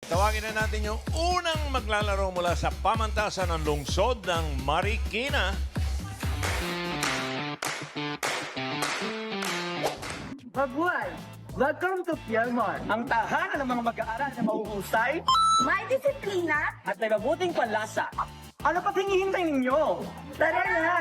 Tawagin na natin yung unang maglalaro mula sa pamantasan ng lungsod ng Marikina. Mabuhay! Welcome to Pialmar, ang tahanan ng mga mag-aaral na mahuhusay May disiplina. at may mabuting panlasa. Ano pa hinihintay ninyo? Tara na!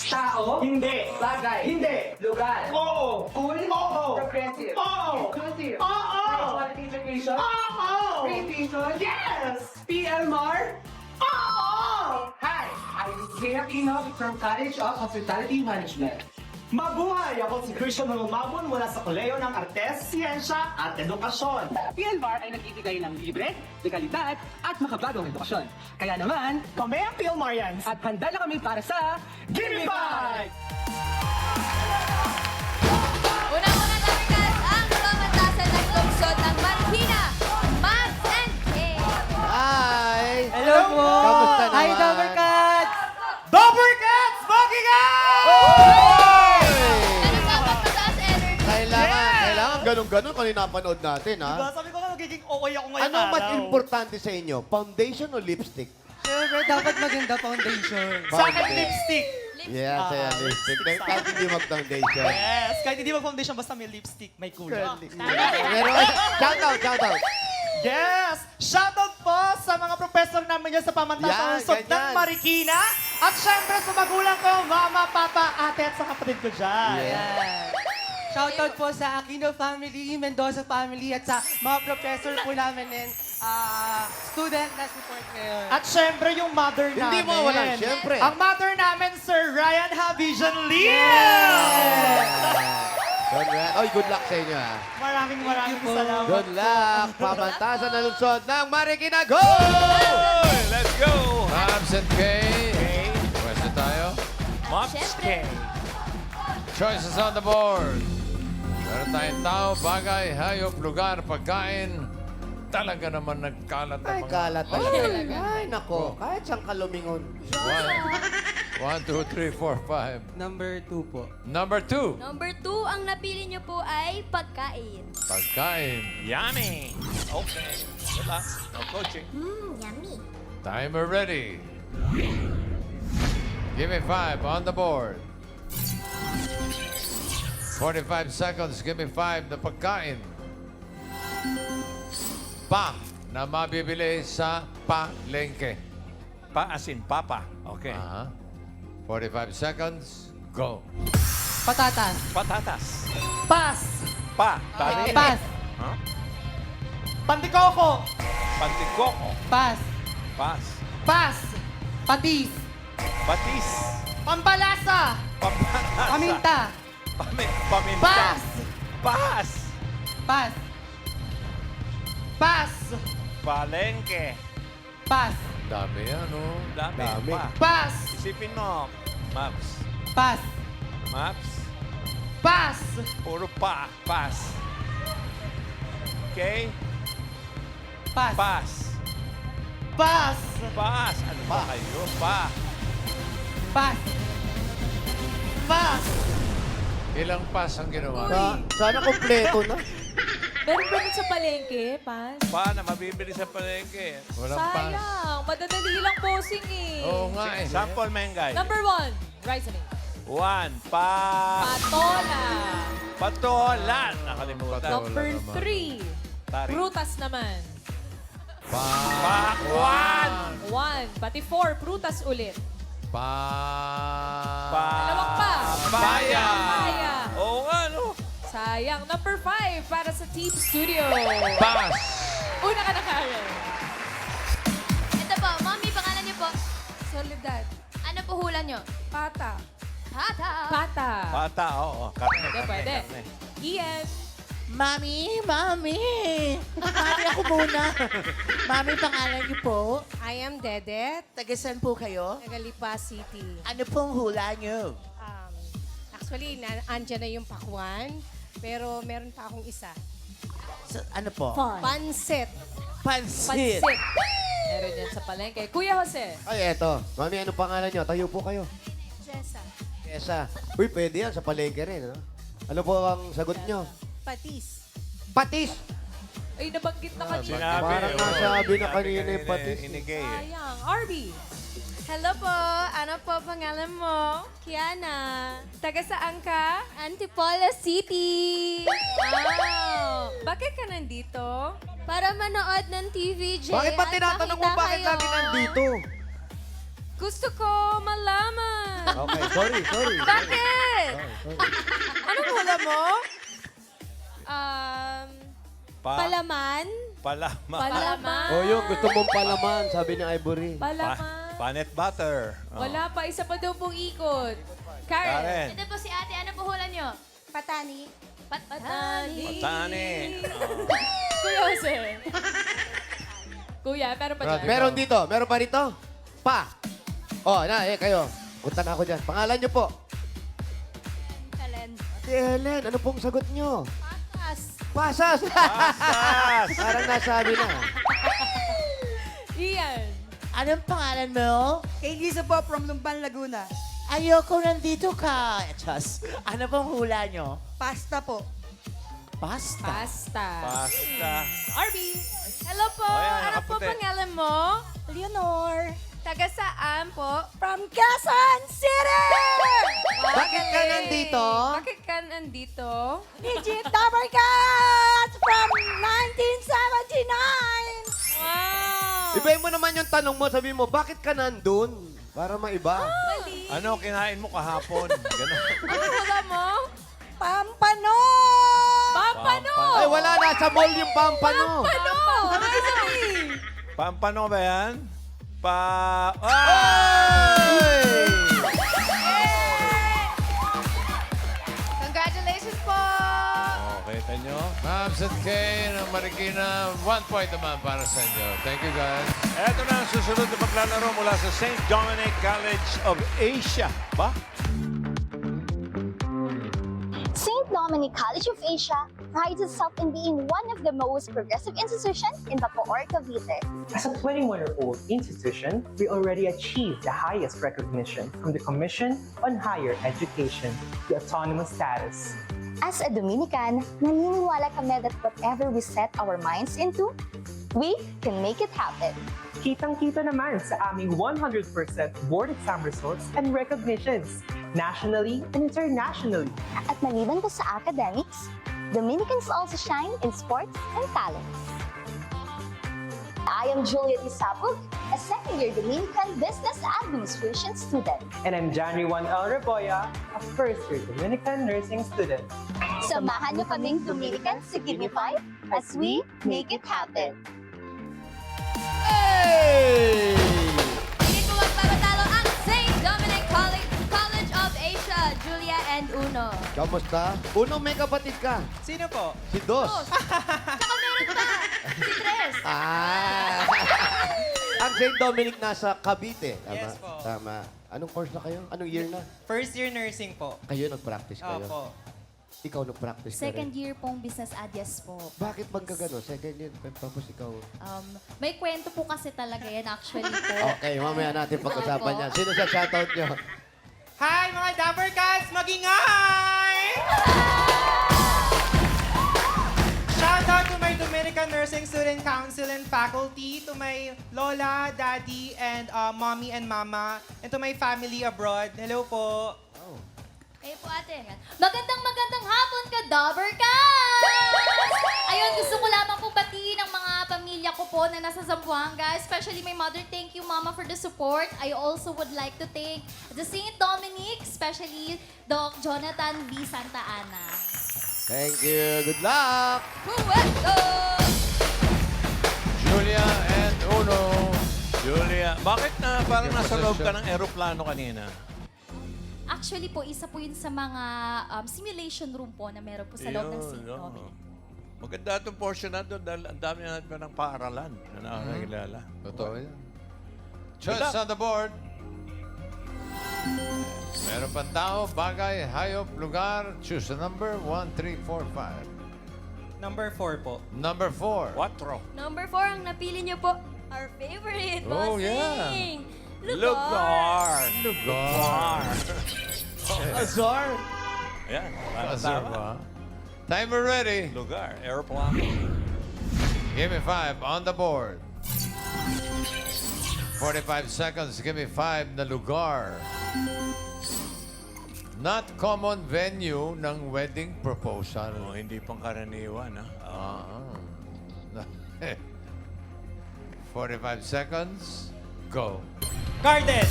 Tao? Hindi. Bagay? Hindi. Lugar? Oo. Cool? Oo. Progressive? Oo. Inclusive? Oo. Quality integration? Oo. Creation? Yes! PLMAR? Oo! Hi! I'm Zia Pino from College of Hospitality Management. Mabuhay! Ako si Christian Lumabon mula sa Koleo ng Artes, Siyensya at Edukasyon. PLMAR ay nagbibigay ng libre, legalidad at makabagong edukasyon. Kaya naman, Kami ang PLMARians at handa na kami para sa Gimme Five! Unang-una namin guys, ang pamantasan ng lungsod ng Marikina, Max and Kay. Hi! Hello po! Kamusta naman? Hi, Double Cats! Double Cats! Smoking Ano ba mataas energy? Kailangan ganun-ganun kung napanood natin, ha? Sabi ko nga magiging okay ako ngayon Ano mas importante sa inyo? Foundation o lipstick? Siyempre, dapat maganda foundation. Sa akin, lipstick. Yes, ayan, lipstick. Kahit hindi mag-foundation. Yes, kahit hindi mag-foundation, basta may lipstick, may kulay. Pero, shout out. Yes! Shoutout po sa mga professor namin dyan sa Yan, pamantasan lungsod ng ganyan. Marikina. At syempre sa magulang ko, mama, papa, ate at sa kapatid ko dyan. Yeah. Shoutout po sa Aquino family, Mendoza family, at sa mga professor po namin and student na support ngayon. At syempre yung mother namin. Hindi mo walang syempre. Ang mother namin, Sir Ryan Havision Lee! Congrats. Oy, good luck sa inyo, ha? Maraming salamat. Good luck. Pamantasan na lungsod ng Marikina. Go! Oy, let's go! Mabs and Kay. Pwesto tayo. Mops Siyempre. K. Choices on the board. Meron tayong tao, bagay, hayop, lugar, pagkain. Talaga naman nagkalat ang Ay, mga... kalat talaga. Ay, nako. Kahit siyang kalumingon. 1, 2, 3, 4, 5. Number 2 po. Number 2. Number 2, ang napili niyo po ay pagkain. Pagkain. Yummy! Okay. Good luck. No coaching. Yummy. Timer ready. Give me 5 on the board. 45 seconds. Give me 5 na pagkain. Pa na mabibili sa palengke. Pa as in papa. Okay. Aha. 45 seconds. Go. Patatas. Patatas. Pas. Pa. Tari. Pas. Huh? Pantikoko. Pantikoko. Pas. Pas. Pas. Patis. Batis. Pampalasa. Pampalasa. Paminta. Paminta. Pas. Pas. Pas. Pas. Palengke. Pas. Dami yan, oh. Dami. Dami. Pa. Pas. Isipin mo. Maps. Pas. Maps. Pas. Puro pa. Pas. Okay? Pas. Pas. Pas. Pas. Ano ba kayo? Pa. Pas. Pas. Ilang pass ang ginawa? Sana kompleto na. Meron ba nun sa palengke, Pas? Pa na mabibili sa palengke. Walang pass. Sayang. Madadali lang posing eh. Oo nga eh. Sample, Mengay. Number 1, reasoning. 1. Pa. Patola. Patolan. Nakalimutan. Number naman. 3, Tari. prutas naman. Pakwan. 1, pati 4, prutas ulit. Pa. Dalawang pa. Papaya. Papaya. Oo nga, no? Sayang. Number 5, para sa Team Studio. Pass. Una ka na, Karen. Ito po, Mommy, pangalan niyo po? Soledad. Ano po hula niyo? Pata. Hata. Pata. Pata, oo. Karne, Pwede, karne, pwede. karne. Ian. Mami! Mami, ako muna. Mami, pangalan niyo po? I am Dedet, Taga saan po kayo? Tagalipa City. Ano pong hula niyo? Actually, andyan na yung pakwan, pero meron pa akong isa. Ano po? Pansit. Pansit. Pansit. Meron yan sa palengke. Kuya Jose. Ay, eto. Mami, ano pangalan nyo? Tayo po kayo. Jessa. Kesa. Uy, pwede yan. Sa palengke rin, ano? Ano po ang sagot nyo? Patis. Patis! Ay, nabanggit na kanina. Sinabi. Parang nasabi na kanina yung patis. Inigay eh. Sayang. Arby. Hello po, ano po pangalan mo? Kiana. Taga saan ka? Antipolo City. Wow. Bakit ka nandito? Para manood ng TVJ. Bakit ba at tinatanong mo makita bakit kayo. lagi nandito? Gusto ko malaman. Okay, sorry. Bakit? Anong hula mo? Palaman? Palaman. Palaman. Oh, yung gusto mong palaman, sabi ni Ivory. Palaman. Panet butter. Oh. Wala pa. Isa pa daw pong ikot. Karen. Karen. Ito po si ate. Ano po hula nyo? Patani. Patani. Patani. Kuya Jose. Kuya, pero pa Brad, dyan. Meron dito, meron pa rito? Pa. Oh, kayo. Punta na ako dyan. Pangalan nyo po? Helen. Si Helen, ano pong sagot nyo? Patas. Pasas! Pasas. Parang nasabi na. Ian. Anong pangalan mo? Kay Lisa po from Lumban, Laguna. Ayoko nandito ka. Diyos. Ano pong hula nyo? Pasta po. Pasta. Pasta. Pasta. Arby. Hello po, Oh, yan, ano po nakaputi. pangalan mo? Leonor. Taga saan po? From Quezon City! Bakit ka nandito? Bakit ka nandito? Legit Dabber Cats from 1979! Wow! Ibahin mo naman yung tanong mo, sabi mo, bakit ka nandun? Para maiba. Mali. Ano kinain mo kahapon? Ganun. Ano hula mo? Pampano! Pampano. Ay, wala na. Sa mall yung pampano. Ano? Ano ibig sabihin? Pampano ba yan? Ay! Congratulations po! Okay, tanyo. Mams at Kay ng Marikina, 1 point naman para sa inyo. Thank you, guys. Ito na ang susunod na paglalaro mula sa St. Dominic College of Asia. Ba? St. Dominic College of Asia prides itself in being one of the most progressive institutions in Bacoor, Cavite. As a 21-year-old institution, we already achieved the highest recognition from the Commission on Higher Education, the autonomous status. As a Dominican, naniniwala kami that whatever we set our minds into, we can make it happen. Kitang-kita naman sa aming 100% board exam results and recognitions, nationally and internationally. At maliban pa sa academics, Dominicans also shine in sports and talents. I am Juliet Isabog, a second-year Dominican Business Administration student. And I'm January 1 El Reboya, a first-year Dominican nursing student. Samahan niyo kaming Dominicans sa Gignify as we make it happen. Hey! Hindi po magpapatalo ang St. Dominic College of Asia, Julia and Uno. Kamusta? Uno, may kapatid ka. Sino po? Si Dos. Tsaka meron pa, si Tres. Ang St. Dominic nasa Cavite. Tama? Yes po. Tama. Anong course na kayo? Anong year na? First year nursing po. Kayo nag-practice kayo? Opo. Ikaw nag-practice ka rin? year pong business adyas po. Bakit bang gagano? Second year, tapos ikaw... May kwento po kasi talaga yan actually po. Okay, mamaya natin pag-usapan Opo. yan. Sino sa shoutout nyo? Hi mga Dabber Cats! Magingay! Shout out to my Dominican Nursing Student Council and faculty, to my lola, daddy, and mommy and mama, and to my family abroad. Hello po. Kayo po ate. Magandang hapon ka, Dabber Cats! Ayun, gusto ko lamang po batiin ang mga pamilya ko po na nasa Zamboanga, especially my mother. Thank you, Mama, for the support. I also would like to thank the St. Dominic, especially Doc Jonathan V. Santa Ana. Thank you. Good luck! Puwesto! Julia and Uno. Julia, bakit na parang Your nasa loob ka position. ng eroplano kanina? Actually po, isa po yun sa mga simulation room po na meron po sa loob ng St. Yun, Dominic. Maganda itong portion na doon dahil ang dami natin pa ng paaralan na nakakilala. Totoo yan. Choice luck. on the board. Meron pang tao, bagay, hayop, lugar. Choose a number. 1, 3, 4, 5. Number 4 po. Number 4. Quattro. Number 4, ang napili niyo po, our favorite, Oh, bossing! Lugar. Lugar. Azar! Ayan. Azar tama. ba? Timer ready. Lugar. Aeroplano. Give me 5 on the board. 45 seconds. Give me 5 na lugar. Not common venue ng wedding proposal. Oh, hindi pangkaraniwan, ha? Ah. 45 seconds. Go. Garden.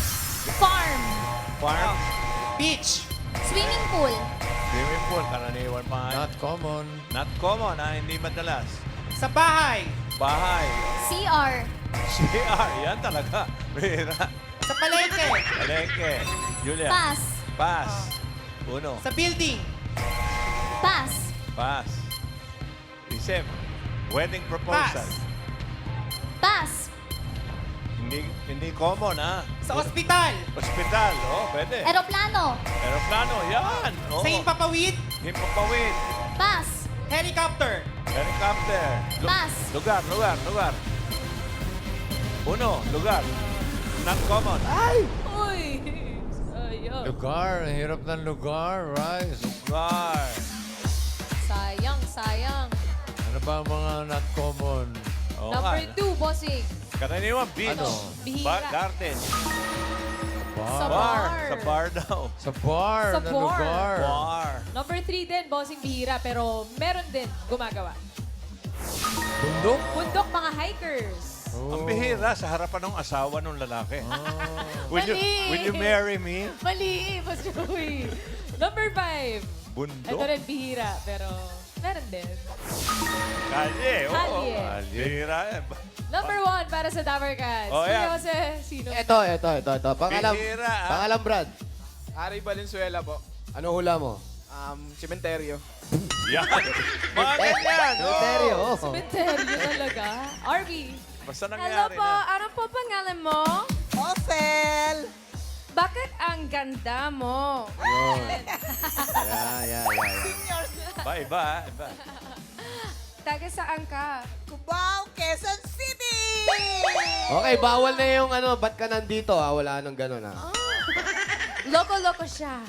Farm. Farm. Beach. Swimming pool. Swimming pool, karaniwan pa. Not common. Not common, ha? Hindi madalas. Sa bahay. Bahay. CR. CR, yan talaga. Bira. Sa palengke. Palengke. Julia. Pass. Pass. Uno. Sa building. Pass. Pass. Isip. Wedding proposal. Pass. Hindi common, ha? Sa ospital. Hospital, oh, pwede. Eroplano. Aeroplano, yan. Oh. Sa himpapawid. Himpapawid. Pass. Helicopter. Helicopter. Pass. Lugar. Uno, lugar. Not common. Uy! Sayang. Lugar. Ang hirap ng lugar, Rice. Lugar. Sayang. Ano ba ang mga not common? Oo Number nga. 2, bossing. Karaniwan, beach. Ano? Bihira. Garden. Sa Bar. bar. Sa bar daw. Sa bar Sa na bar. lugar. Bar. Number 3 din, bossing bihira, pero meron din gumagawa. Bundok? Bundok, mga hikers. Ang bihira sa harapan ng asawa ng lalaki. Mali. Will you marry me? Mali, Boss Joey. Number 5. Bundok? Ito rin bihira, pero meron din. Kalye. Oo. Kalye. Bihira. Number 1 para sa Dabber Cats. Oh, Kuya yan. Jose, sino? Ito. Pangalan, Bihira, ah. pangalan, Brad. Ari Valenzuela po. Ano hula mo? Cementerio. Yan. Mga ganyan. Cementerio. Oo. Cementerio talaga. RB. Basta Hello nangyari po, na. ano po pangalan mo? Ophel! Bakit ang ganda mo? Yeah. Iba. Taga saan ka? Cubao, Quezon City! Okay, bawal na yung ano, ba't ka nandito Wala nang ganun Loko-loko siya.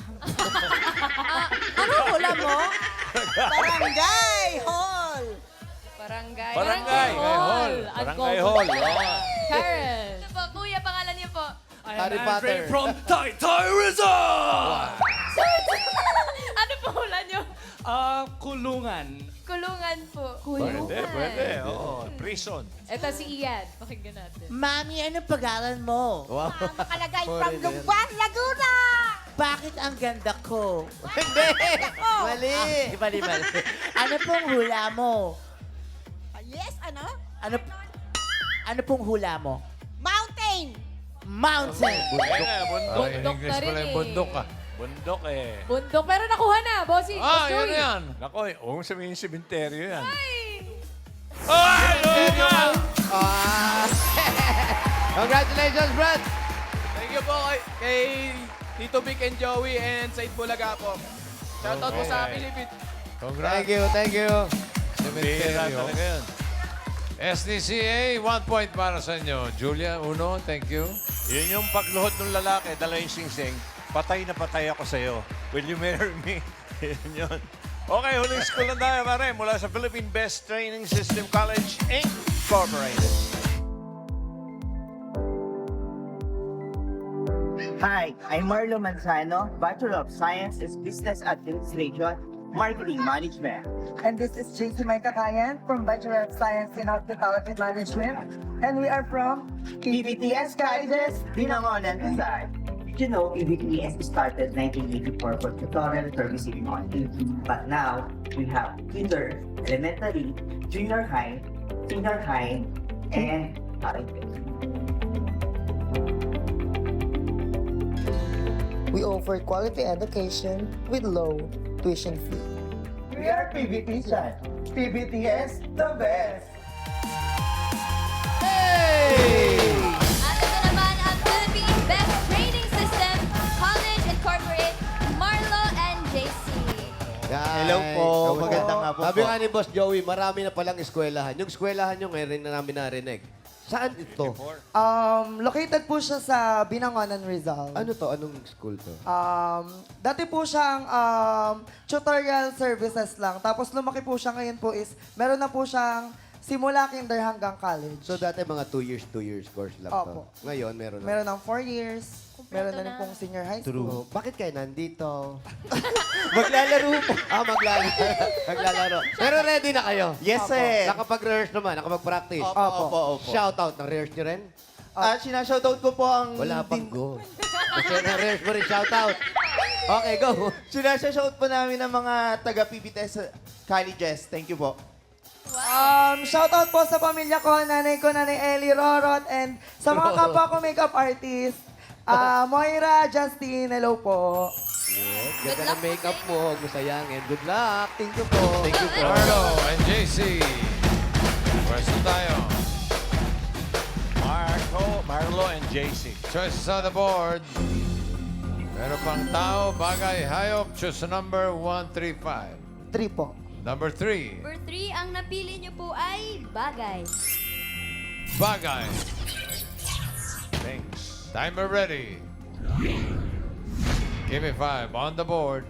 Ano hula mo? Barangay Hall! Barangay. Barangay Hall. Barangay Hall. Oo. Karen. Ito po, kuya, pangalan niyo po. Harry Potter. From Taytay Rizal. Ano po hula niyo? Kulungan. Kulungan po. Pwede. Oo. Prison. Ito si Ian. Pakinggan natin. Mami, ano pangalan mo? Wow. Makalagay from Foreigner. Lumban, Laguna! Bakit ang ganda ko? Hindi. Mali. Mali. Ano pong hula mo? Yes, ano? Ano pong hula mo? Mountain! Mountain! Bundok. Ay, in Bundok English na rin pala yung eh. bundok Bundok eh. Bundok. Pero nakuha na, bossing. Boss Yan Joey. yan. Nako, huwag sabihin sementeryo yan. Congratulations, Brad. Thank you po kay Tito Vic and Joey and Said Bulaga po. Shoutout po sa Okay. Philippines. Congrats. Thank you. Bihira Cementerio. talaga yun. SDCA, 1 point para sa inyo. Julia, 1, thank you. Yun yung pagluhod ng lalaki, dala yung sing-sing. Patay na patay ako sa'yo. Will you marry me? Yun yun. Okay, huling school na tayo, pare. Mula sa Philippine Best Training System College, Incorporated. Hi, I'm Marlo Manzano, Bachelor of Science in Business Administration, Marketing Management. And this is JC Maikakayan from Bachelor of Science in Hospitality Management. And we are from PBTS Guidance, Binangonan Design. You know, PBTS started 1984 for tutorial servicing on YouTube, but now we have kinder, elementary, junior high, senior high, and we offer quality education with low tuition fee. we are PBTS. PBTS, the best! At ito naman ang Philippine Best Training System College Incorporate, Marlo and JC. Hello po. Magandang hapon Sabi po. nga ni Boss Joey, marami na palang eskwelahan. Yung eskwelahan nyo ngayon rin na namin narinig. Saan ito? Located po siya sa Binangonan, Rizal. Ano to? Anong school to? Dati po siyang tutorial services lang. Tapos lumaki po siya ngayon po is, meron na po siyang Simula kinder hanggang college. So dati mga 2 years course lang Opo. to. Ngayon, meron na. Meron ng 4 years. Meron na rin pong senior high school. True. Bakit kayo nandito? Maglalaro po. Maglalaro. Pero ready na kayo? Yes, sir. Nakapag-rehearse naman, nakapag-practice. Opo. Shoutout, na-rehearse nyo rin? Sinashoutout ko po ang... Wala pang go. Kasi na-rehearse mo rin, shoutout. Okay, go. Sinashoutout po namin ng mga taga-PBTS colleges. Thank you po. Shoutout po sa pamilya ko, Nanay Ellie Rorot, and sa mga kapwa ko makeup artist. Moira, Justin, hello po. Ganda ng makeup mo, huwag mo sayangin. Good luck. Thank you po. Thank you po. Marlo and JC. Pwesto tayo. Marlo and JC. Choices on the board. Meron pang tao, bagay, hayop. Choose number 135. 3 po. Number 3. Number 3, ang napili niyo po ay bagay. Bagay. Thanks. Timer ready. Give me 5 on the board.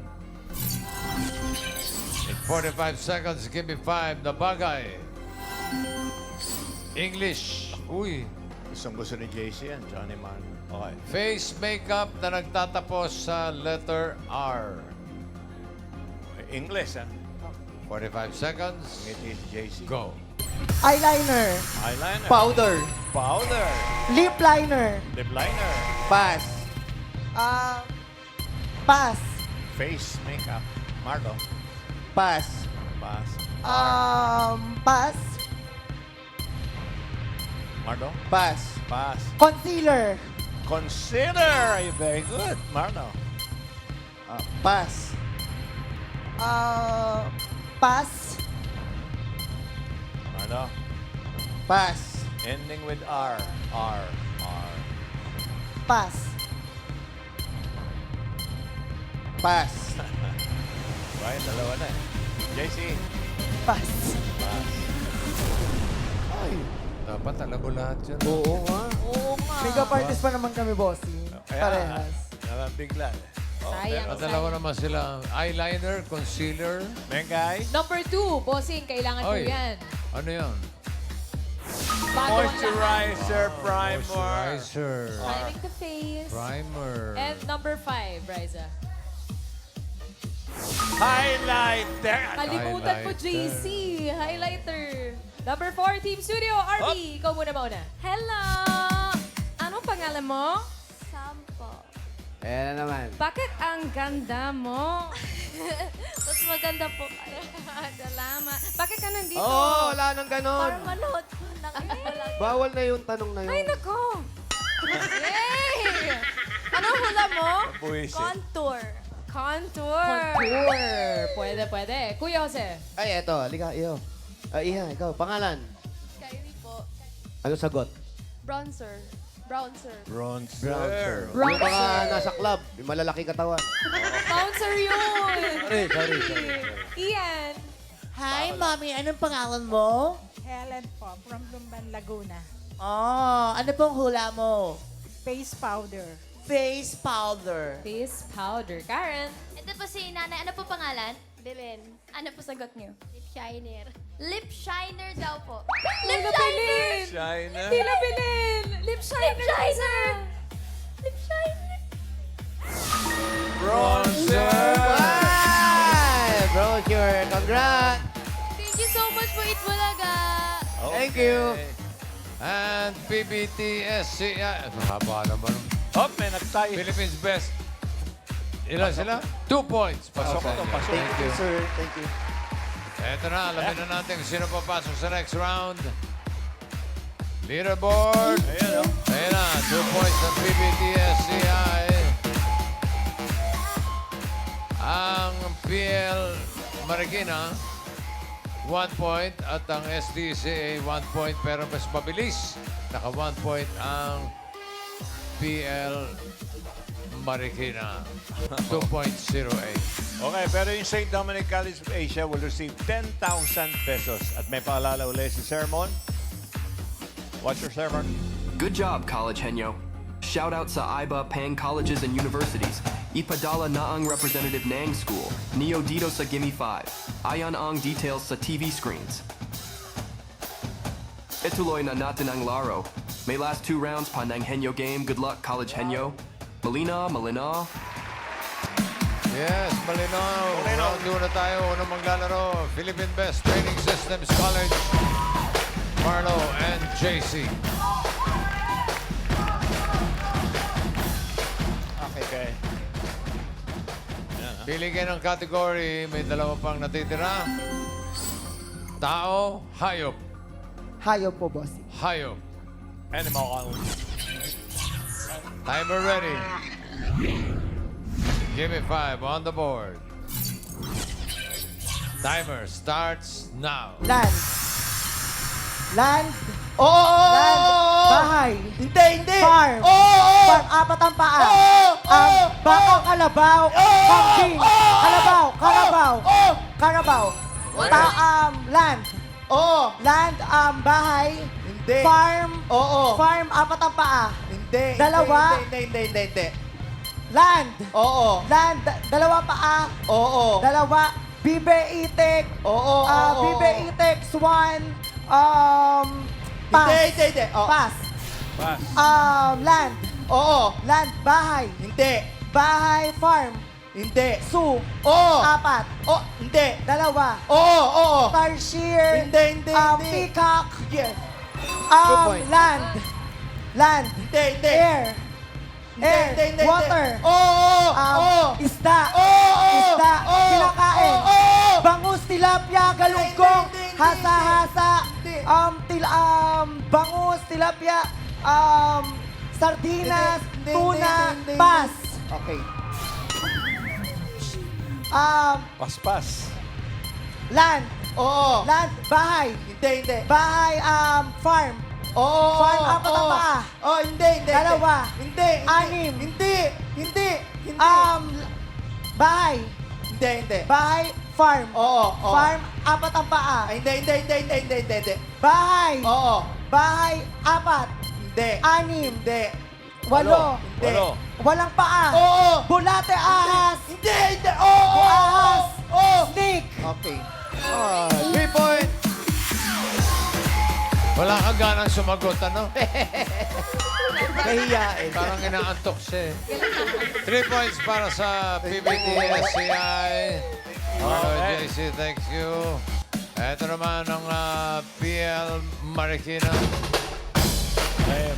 In 45 seconds, give me 5 na bagay. English. Uy. Gusto ni JC yan, Johnny Man. Okay. Face makeup na nagtatapos sa letter R. English, ha? 45 seconds. Ngiti si JC. Go. Eyeliner. Eyeliner. Powder. Powder. Lip liner. Lip liner. Pass. Pass. Face makeup. Marlo. Pass. Pass. Pass. Marlo. Pass. Pass. Concealer. Consider. Very good. Marlo. Pass. Pass. Marlo. Pass. Ending with R. R. Pass. Pass. Right, dalawa na. JC. Pass. Pass. Dapat alam mo lahat yan. Oo nga. Makeup artist pa naman kami, bossy. Parehas. Nabigla. Sayang, At dalawa naman sila. Eyeliner, concealer. Mengay. Number 2, bossing, kailangan po Oy. yan. Ano yan? Bago ang lahat. Moisturizer, primer. Moisturizer. Priming the face. Primer. And number 5, Riza. Highlighter. Kalimutan mo, Highlighter. JC. Highlighter. Number 4, Team Studio. RB, ikaw muna mauna. Hello! Anong pangalan mo? Sampo. Ayan na naman. Bakit ang ganda mo? Mas maganda po kayo. Salamat. Bakit ka nandito? Oo, wala nang ganon. Para manood po ng iba. Bawal na yung tanong na Ay, yun. nako! Yay! Anong hula mo? Buwisit. Contour. Contour. Contour. Pwede. Kuya Jose. Ay, eto. Halika, iyo. Iha, ikaw. Pangalan? Kylie po. Ano sagot? Bronzer. Bronzer. Bronzer. Yung mga nasa club, yung malalaki katawan. Bouncer yun. Sorry. Ian. Hi, Mommy. Anong pangalan mo? Helen po, from Lumban, Laguna. Oh, ano pong hula mo? Face powder. Face powder. Face powder. Karen. Ito po si Nanay. Ano po pangalan? Belen. Ano po sagot niyo? Lip shiner. Lip shiner daw po. Lip shiner. China. Tila Bilin. Lip shiner. Lip shiner. Lip shiner. Bronzer. Wow! Brochure, congrats! Thank you so much po, Itbulaga. Thank you. And PBTSCI. Haba naman. Hop, may nagtay. Philippines Best. Ilan sila? 2 points. Pasok sa ito, inyo. pasok. Thank you, sir. Thank you. Eto na, alamin na natin kung sino papasok sa next round. Leaderboard. Ayan, oh. Ayan na, 2 points sa PBTSCI. Ang PL Marikina, 1 point. At ang SDCA, 1 point. Pero mas mabilis. Naka 1 point ang PL Marikina. 2.08. Okay, pero yung St. Dominic College of Asia will receive 10,000 pesos. At may paalala ulit si Sermon. What's your sermon? Good job, College Henyo. Shout out sa IBA Pang Colleges and Universities. Ipadala Naang Representative Nang School. Neo dito sa Gimme 5. Ayan ang details sa TV screens. tuloy na natin ang laro. May last 2 rounds pa ng Henyo game. Good luck, College Henyo. Malinaw. Yes, malinaw. Round 2 na tayo. Unang maglalaro, Philippine Best Training Systems College, Marlo and JC. Okay. Pili kayo ng category. May dalawa pang natitira. Tao, hayop. Hayop po, bossing. Hayop. Animal. Timer ready. Give me 5 on the board. Timer starts now. Land. Land. Oo! Bahay. Hindi! Farm. Oo! Farm, apat ang paa. Oo! Bakang kalabaw. Kambing. Kalabaw. Karabaw. Land. Oo! Land, bahay. Hindi. Farm. Oo! Farm, apat ang paa. Hindi! Dalawa. Hindi! Land. Oo! Land, dalawa paa. Oo! Dalawa. Bibe itik. Oo! Bibe itik. Swan. Pass. Hindi! Oo. Pass. Pass. Land. Oo! Land, bahay. Hindi! Bahay, farm. Hindi! Zoo. Oo! Apat. Oh! Hindi! Dalawa. Oo! Tarsier. Hindi! Peacock. Yes! point. Land. Hindi! Air. Hindi! Water. Oo! Isda. Oo! Isda. Oo! Kinakain. Oo! Bangus, tilapia, galunggong, Hindi. hasa-hasa. Hindi. Bangus, tilapia, sardinas, Hindi. tuna, Hindi. pass. Okay. Paspas. Land. Oo! Land, bahay. Hindi! Bahay, farm. Oo! Farm, apat ang paa. Oh, hindi! Dalawa. Hindi! Anim. Hindi! Bahay. Hindi! Bahay, farm. Oo! Farm, apat ang paa. Ay, hindi! Bahay. Oo! Bahay, apat. Hindi! Anim. Hindi! Walo. Hindi! Walang paa. Oo! Bulate, ahas. Hindi! Oo! Ahas. Oo! Snake. Okay. 3 points. Wala kang ganang sumagot, ano? Kahiyain. Parang inaantok siya eh. 3 points para sa PBT SCI. Marlo and JC, thank you. Ito naman ang PL Marikina.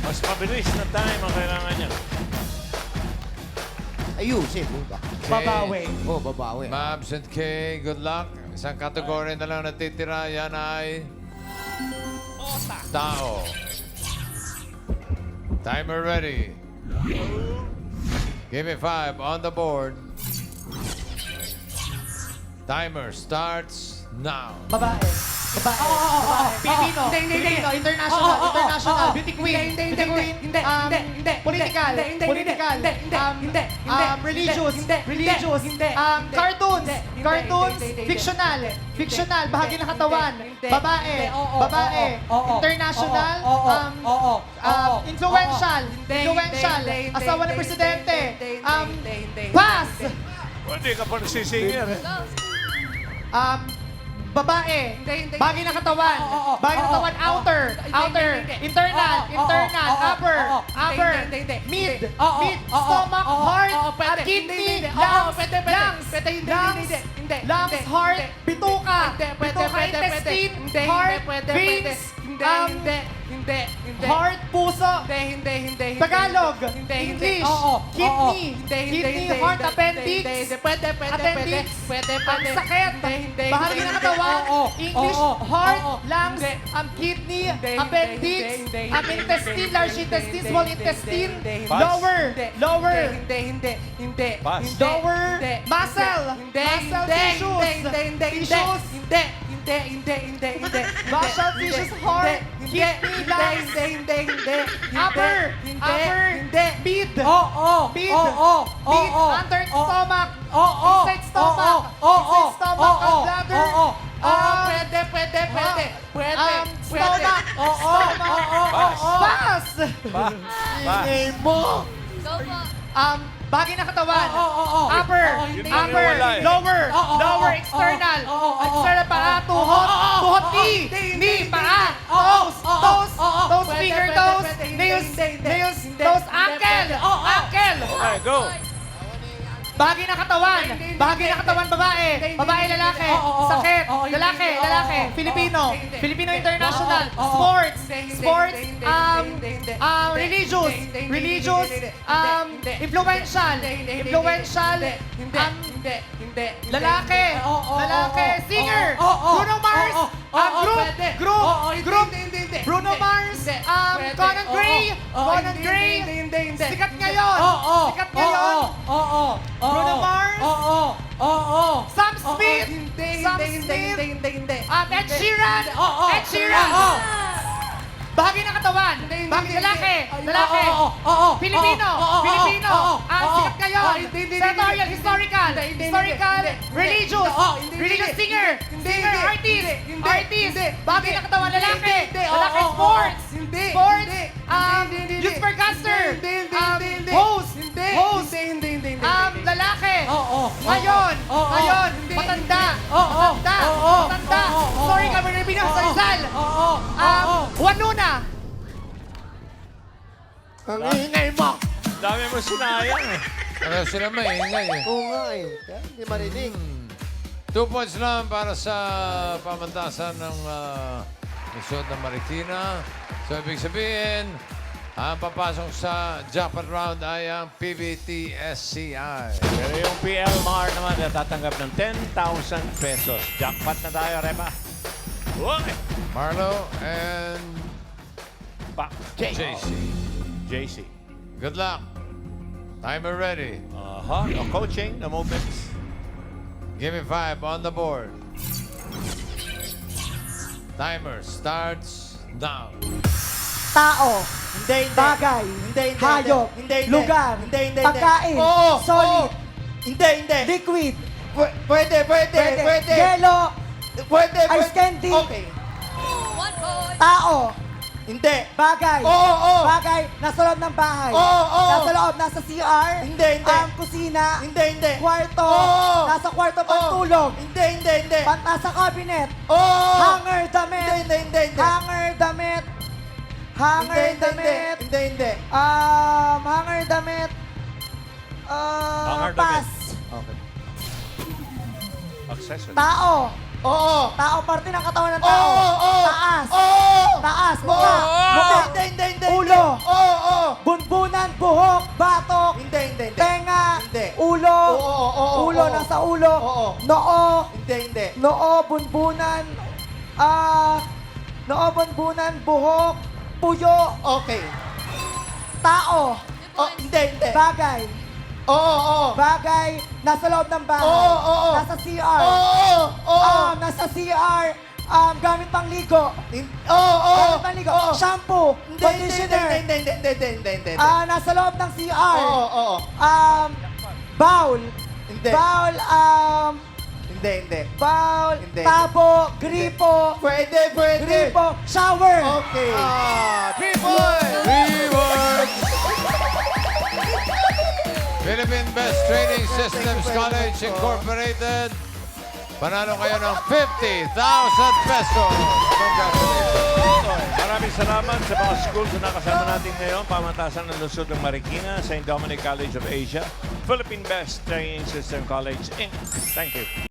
Mas mabilis na time ang kailangan niya. Ayusin mo ba? Babawi. Oo, babawi. Mabs and K, good luck. Isang kategory na lang natitira. Yan ay... Tao. Timer ready. Give me 5 on the board. Timer starts now. Babae. Pilipino. Hindi. International. Beauty queen. Hindi. Political. Religious. Cartoons. Fictional. Bahagi ng katawan. Babae. International. Influential. Asawa ng presidente. Pass. Hindi ka pa nagsisinger. Babae. Bahagi ng katawan. Bahagi ng katawan. Outer. Internal. Upper. Mid. Stomach. Heart. Kidney. Lungs. Heart. Bituka. Intestine. Heart. Veins. Heart. Puso. Tagalog. English. Kidney. Heart. Appendix. Ang sakit. Bahagi ng katawan. English. Heart. Lungs. Kidney. Appendix. Intestine. Large intestine. Small intestine. Lower. Pass. Lower. Muscle. Tissues. Muscle tissues. Heart. Kidney. Lungs. Upper. Mid. Under stomach. Inside stomach. Bladder. Stomach. Pass. Pass. Pass. Ingay mo! Go po. Bagay na katawan. Upper. Yun ang Upper. wala eh. Lower. Lower. External. External paa. Tuhod. Tuhod. Knee. Knee. Paa. Toes. Toes. Toes. Finger. Toes. Nails. Nails. Toes. Ankle. Ankle. Okay, go. Bagay na katawan. Bagay na katawan, babae. Babae, lalaki. Sakit. Lalaki. Lalaki. Filipino. Filipino International. Sports. Sports. Religious. Religious. Influential. Influential. Lalaki. Lalaki. Singer. Bruno Mars. Group. Bruno Mars. Conan Gray. Conan Gray. Sikat ngayon. Sikat ngayon. Bruno Mars. Sam Smith. Sam Smith. Ed Sheeran. Ed Sheeran. Bahagi ng katawan. Bahagi lalaki. Lalaki. Filipino. Filipino. Sikat ngayon. Senatorial. Historical. Historical. Religious. Religious singer. Singer. Artist. Artist. Bahagi ng katawan. Lalaki. Lalaki. Sports. Sports. Youth Percaster. Host. Host. Lalaki. Ngayon. Ngayon. Matanda. Matanda. Matanda. Sorry ka, Bernardino. Sa Rizal. Juan Luna. Ang ingay mo. Dami mo sinayang eh. Kaya sila maingay eh. Oo nga eh. Kaya hindi marinig. 2 points lang para sa pamantasan ng Lungsod ng Marikina. So, ibig sabihin, ang papasok sa jackpot round ay ang PBTSCI. Pero yung PLMAR naman natatanggap ng 10,000 pesos. Jackpot na tayo, Reba. Okay. Marlo and JC. JC. Good luck. Timer ready. No coaching, no movements. Give me 5 on the board. Timer starts now. Tao. Hindi, hindi. Bagay. Hindi, hindi. Hayop. Hindi, hindi. Lugar. Hindi, hindi. Pagkain. Oo. Solid. Oo. Hindi, hindi. Liquid. Pwede, pwede, pwede. Yelo. Pwede, pwede. Ice candy. Okay. Tao. Hindi. Bagay. Oo, oo. Bagay. Nasa loob ng bahay. Oo, oo. Nasa loob. Nasa CR. Hindi, hindi. Kusina. Hindi, hindi. Kwarto. Oo. Nasa kwarto pantulog. Hindi, hindi, hindi. Nasa cabinet. Oo. Hanger damit. Hindi, hindi, hindi, hindi. Hanger damit. Hanger Hindi, hindi, damit. hindi, hindi. Hanger damit. Hanger damit. Pass. Okay. Accessory. Tao. Oo. Tao, parte ng katawan ng tao. Oo, oo. Taas. Oo. Taas. Mukha. Oo. Mukha. Hindi, hindi, hindi. Ulo. Oo, oo. Bunbunan, buhok, batok, Hindi, hindi, hindi. tenga, Hindi. ulo, Oo, oo, oo, ulo oo. nasa ulo, Oo. noo, Hindi, hindi. noo, bunbunan, noo, bunbunan, buhok, puyo, Okay. tao, Oh, hindi, hindi. bagay, Oo, oo. bagay, nasa loob ng bahay, Oo, oo. nasa CR, Oo, oo. nasa CR, gamit pang ligo, Oo, oo. gamit pang ligo, Oo. shampoo, Hindi, hindi, conditioner, hindi, hindi, hindi, hindi, hindi. nasa loob ng CR, Oo, oo. bowl, Hindi. bowl, Hindi, hindi. bowl, Hindi. tabo, gripo, Pwede, pwede. gripo, shower. Okay. 3 points! 3 points! Philippine Best Training Systems College Incorporated. Panalo kayo ng 50,000 pesos. Congratulations. Maraming salamat sa mga schools na nakasama natin ngayon. Pamantasan ng Lungsod ng Marikina, St. Dominic College of Asia, Philippine Best Training System College, Inc. Thank you.